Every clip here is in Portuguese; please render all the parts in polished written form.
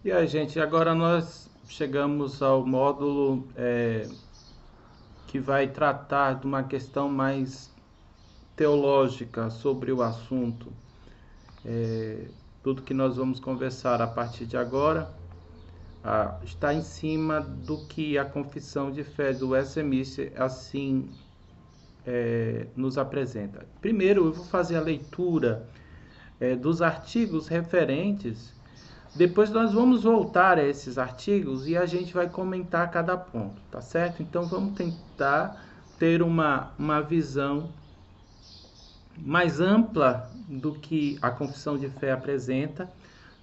E aí, gente, agora nós chegamos ao módulo que vai tratar de uma questão mais teológica sobre o assunto. Tudo que nós vamos conversar a partir de agora está em cima do que a Confissão de Fé do Westminster assim nos apresenta. Primeiro, eu vou fazer a leitura dos artigos referentes. Depois nós vamos voltar a esses artigos e a gente vai comentar cada ponto, tá certo? Então vamos tentar ter uma visão mais ampla do que a Confissão de Fé apresenta.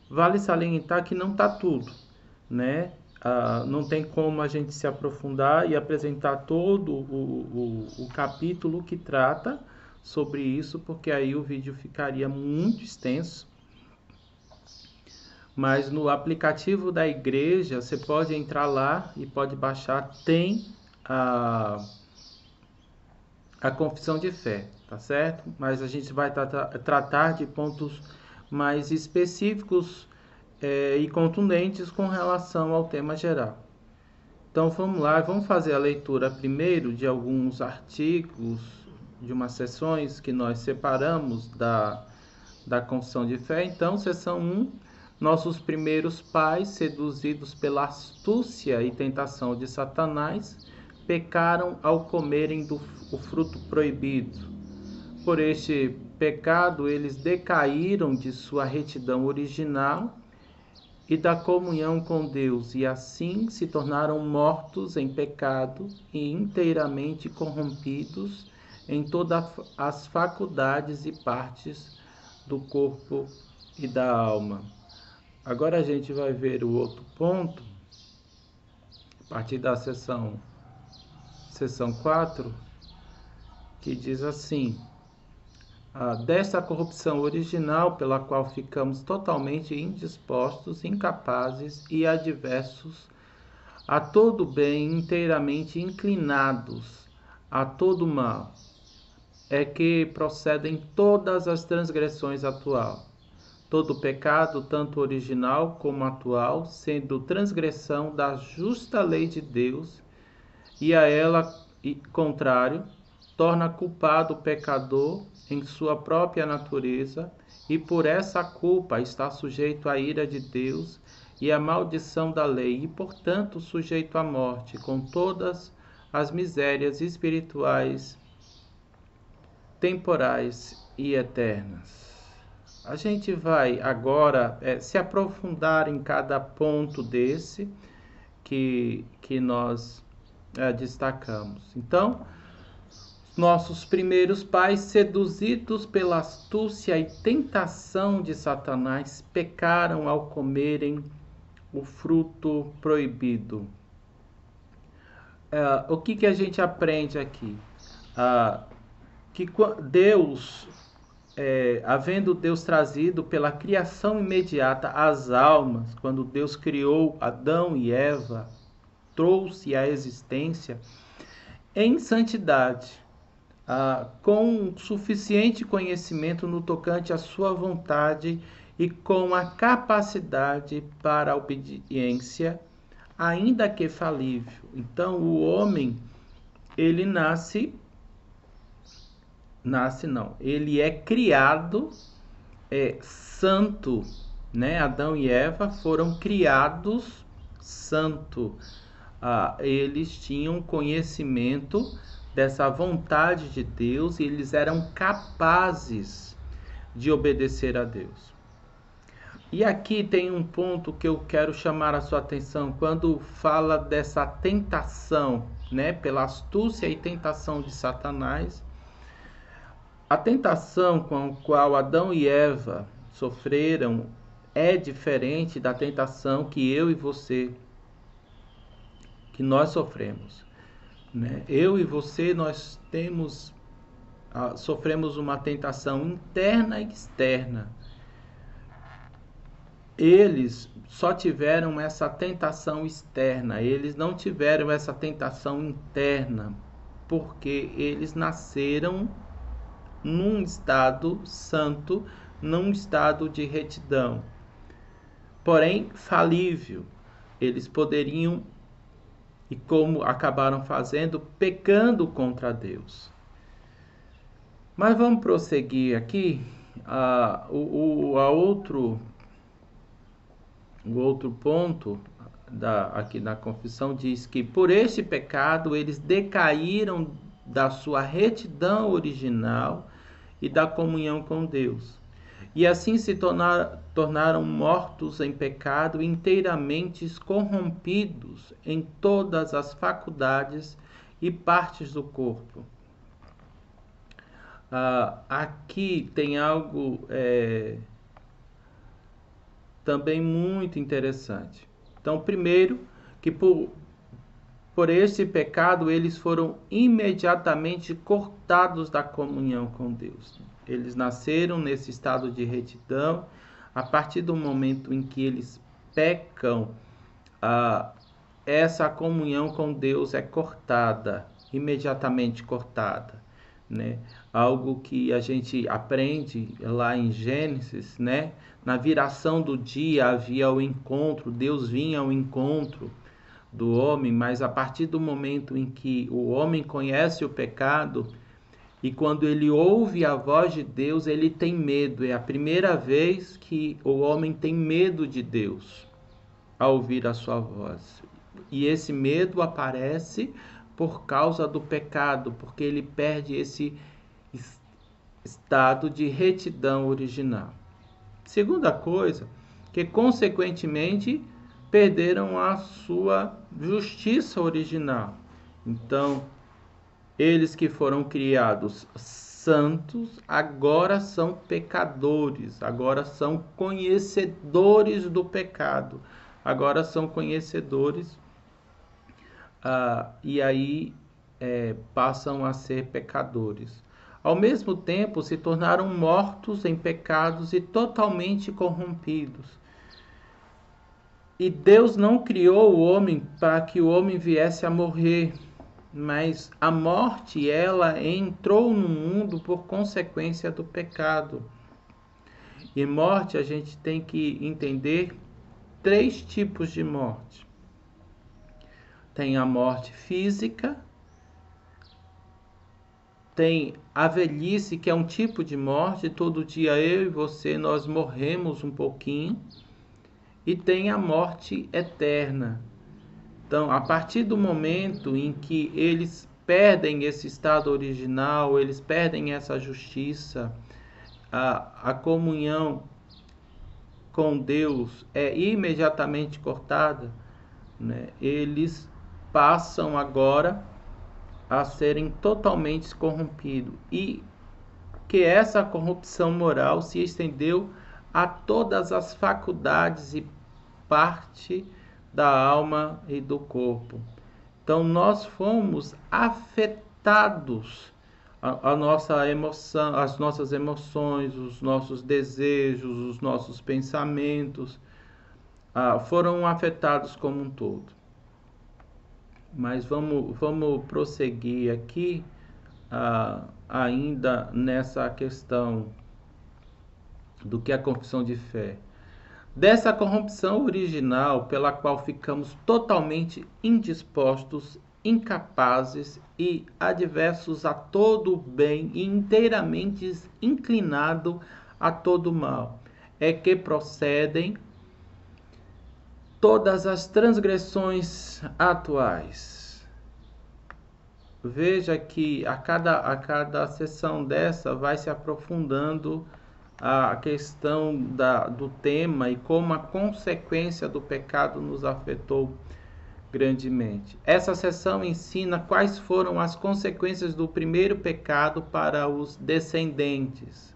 Vale salientar que não está tudo, né? Não tem como a gente se aprofundar e apresentar todo o capítulo que trata sobre isso, porque aí o vídeo ficaria muito extenso. Mas no aplicativo da igreja, você pode entrar lá e pode baixar, tem a confissão de fé, tá certo? Mas a gente vai tratar de pontos mais específicos e contundentes com relação ao tema geral. Então vamos lá, vamos fazer a leitura primeiro de alguns artigos, de umas sessões que nós separamos da confissão de fé. Então, sessão 1, nossos primeiros pais, seduzidos pela astúcia e tentação de Satanás, pecaram ao comerem o fruto proibido. Por este pecado, eles decaíram de sua retidão original e da comunhão com Deus, e assim se tornaram mortos em pecado e inteiramente corrompidos em todas as faculdades e partes do corpo e da alma. Agora a gente vai ver o outro ponto, a partir da sessão 4, que diz assim: desta corrupção original pela qual ficamos totalmente indispostos, incapazes e adversos a todo bem, inteiramente inclinados a todo mal, é que procedem todas as transgressões atual. Todo pecado, tanto original como atual, sendo transgressão da justa lei de Deus, e a ela contrário, torna culpado o pecador em sua própria natureza, e por essa culpa está sujeito à ira de Deus e à maldição da lei, e portanto sujeito à morte, com todas as misérias espirituais, temporais e eternas. A gente vai agora se aprofundar em cada ponto desse que nós destacamos. Então, nossos primeiros pais, seduzidos pela astúcia e tentação de Satanás, pecaram ao comerem o fruto proibido. O que a gente aprende aqui? Que Deus, havendo Deus trazido pela criação imediata as almas, quando Deus criou Adão e Eva, trouxe à existência em santidade, com suficiente conhecimento no tocante à sua vontade e com a capacidade para a obediência, ainda que falível. Então, o homem, ele ele é criado santo, né? Adão e Eva foram criados santo. Eles tinham conhecimento dessa vontade de Deus e eles eram capazes de obedecer a Deus. E aqui tem um ponto que eu quero chamar a sua atenção quando fala dessa tentação, né, pela astúcia e tentação de Satanás. A tentação com a qual Adão e Eva sofreram é diferente da tentação que eu e você, que nós sofremos, né? Eu e você, nós sofremos uma tentação interna e externa. Eles só tiveram essa tentação externa, eles não tiveram essa tentação interna, porque eles nasceram num estado santo, num estado de retidão. porém falível. Eles poderiam, e como acabaram fazendo, pecando contra Deus. Mas vamos prosseguir aqui. O outro ponto aqui na confissão diz que por este pecado eles decaíram da sua retidão original e da comunhão com Deus. E assim se tornaram mortos em pecado, inteiramente corrompidos em todas as faculdades e partes do corpo. Aqui tem algo também muito interessante. Então, primeiro, que por esse pecado eles foram imediatamente cortados da comunhão com Deus. Eles nasceram nesse estado de retidão. A partir do momento em que eles pecam, essa comunhão com Deus é cortada, imediatamente cortada, né? Algo que a gente aprende lá em Gênesis, né? Na viração do dia havia o encontro, Deus vinha ao encontro do homem, mas a partir do momento em que o homem conhece o pecado e quando ele ouve a voz de Deus, ele tem medo. É a primeira vez que o homem tem medo de Deus ao ouvir a sua voz. E esse medo aparece por causa do pecado, porque ele perde esse estado de retidão original. Segunda coisa, que consequentemente perderam a sua justiça original. Então, eles que foram criados santos, agora são pecadores, agora são conhecedores do pecado, agora são conhecedores, e aí passam a ser pecadores. Ao mesmo tempo, se tornaram mortos em pecados e totalmente corrompidos. E Deus não criou o homem para que o homem viesse a morrer, mas a morte, ela entrou no mundo por consequência do pecado. E morte, a gente tem que entender 3 tipos de morte. Tem a morte física, tem a velhice, que é um tipo de morte, todo dia eu e você, nós morremos um pouquinho, e tem a morte eterna. Então, a partir do momento em que eles perdem esse estado original, eles perdem essa justiça, a comunhão com Deus é imediatamente cortada, né? Eles passam agora a serem totalmente corrompidos, e que essa corrupção moral se estendeu a todas as faculdades e parte da alma e do corpo. Então nós fomos afetados, a nossa emoção, as nossas emoções, os nossos desejos, os nossos pensamentos foram afetados como um todo. Mas vamos prosseguir aqui, ainda nessa questão do que é a confissão de fé. Dessa corrupção original pela qual ficamos totalmente indispostos, incapazes e adversos a todo o bem e inteiramente inclinados a todo o mal, é que procedem todas as transgressões atuais. Veja que a cada sessão dessa vai se aprofundando a questão do tema e como a consequência do pecado nos afetou grandemente. Essa sessão ensina quais foram as consequências do primeiro pecado para os descendentes,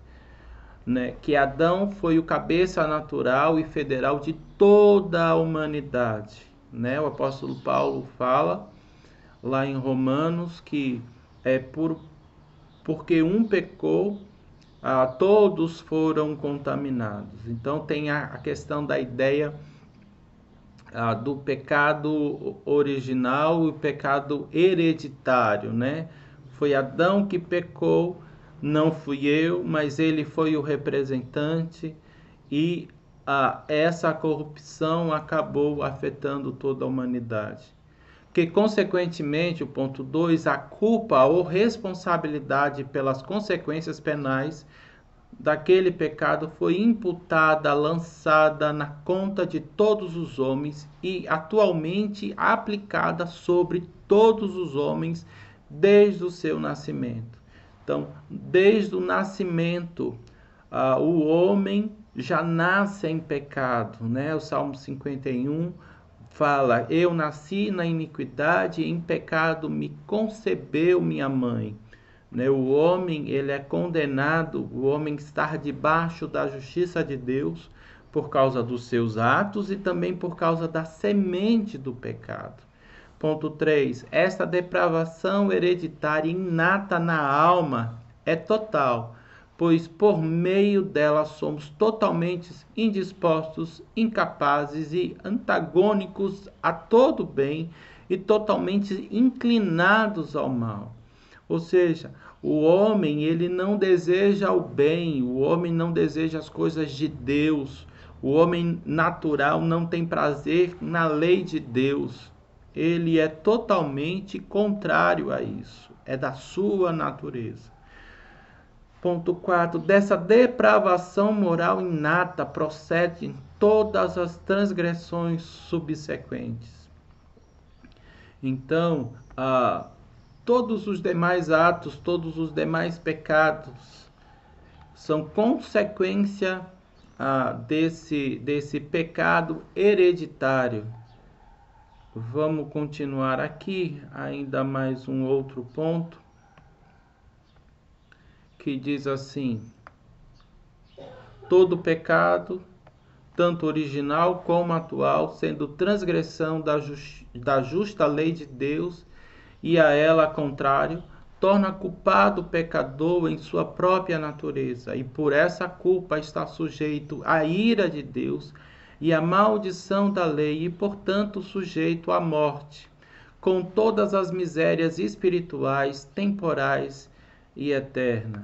né? Que Adão foi o cabeça natural e federal de toda a humanidade, né? O apóstolo Paulo fala lá em Romanos que porque um pecou, todos foram contaminados. Então tem a questão da ideia do pecado original e o pecado hereditário, né? Foi Adão que pecou, não fui eu, mas ele foi o representante, e essa corrupção acabou afetando toda a humanidade. Que, consequentemente, o ponto 2, a culpa ou responsabilidade pelas consequências penais daquele pecado foi imputada, lançada na conta de todos os homens e atualmente aplicada sobre todos os homens desde o seu nascimento. Então, desde o nascimento, o homem já nasce em pecado, né? O Salmo 51 fala: eu nasci na iniquidade, em pecado me concebeu minha mãe. Né? O homem, ele é condenado, o homem está debaixo da justiça de Deus por causa dos seus atos e também por causa da semente do pecado. Ponto 3. Esta depravação hereditária inata na alma é total, pois por meio dela somos totalmente indispostos, incapazes e antagônicos a todo bem e totalmente inclinados ao mal. Ou seja, o homem, ele não deseja o bem, o homem não deseja as coisas de Deus, o homem natural não tem prazer na lei de Deus. Ele é totalmente contrário a isso, é da sua natureza. Ponto 4. Dessa depravação moral inata procedem todas as transgressões subsequentes. Então, todos os demais atos, todos os demais pecados são consequência desse pecado hereditário. Vamos continuar aqui, ainda mais um outro ponto, que diz assim: todo pecado, tanto original como atual, sendo transgressão da justa lei de Deus, e a ela contrário, torna culpado o pecador em sua própria natureza, e por essa culpa está sujeito à ira de Deus e à maldição da lei, e portanto sujeito à morte, com todas as misérias espirituais, temporais e eternas.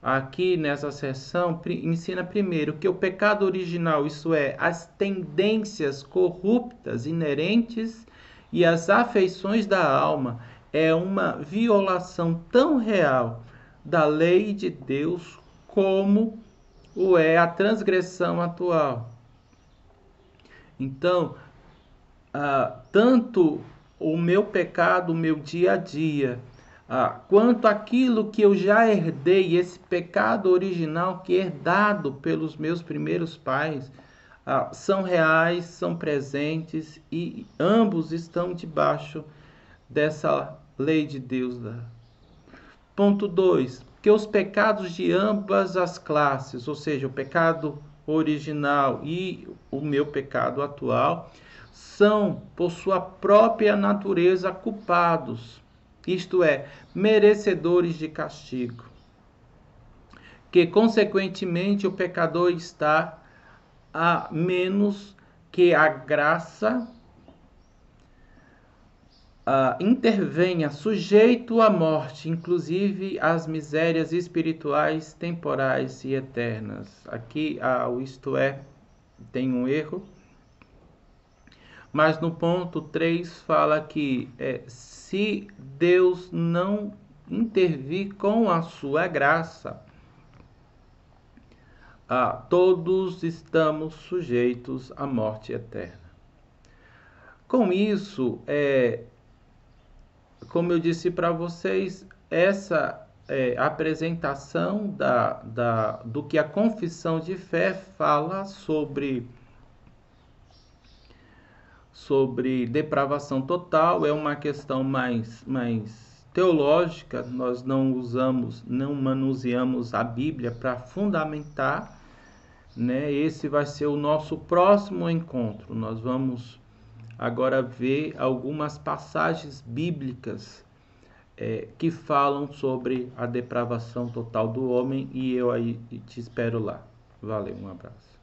Aqui nessa seção ensina primeiro que o pecado original, isso é, as tendências corruptas inerentes e as afeições da alma, é uma violação tão real da lei de Deus como o é a transgressão atual. Então, tanto o meu pecado, o meu dia a dia, quanto aquilo que eu já herdei, esse pecado original que é herdado pelos meus primeiros pais, são reais, são presentes e ambos estão debaixo dessa lei de Deus. Ponto 2. Que os pecados de ambas as classes, ou seja, o pecado original e o meu pecado atual, são, por sua própria natureza, culpados, isto é, merecedores de castigo. Que, consequentemente, o pecador está a menos que a graça intervenha sujeito à morte, inclusive às misérias espirituais, temporais e eternas. Aqui, o isto é, tem um erro. Mas no ponto 3 fala que se Deus não intervir com a sua graça, todos estamos sujeitos à morte eterna. Com isso, como eu disse para vocês, essa apresentação do que a confissão de fé fala sobre depravação total, é uma questão mais teológica. Nós não manuseamos a Bíblia para fundamentar, né? Esse vai ser o nosso próximo encontro. Nós vamos agora ver algumas passagens bíblicas que falam sobre a depravação total do homem, e eu aí te espero lá. Valeu, um abraço.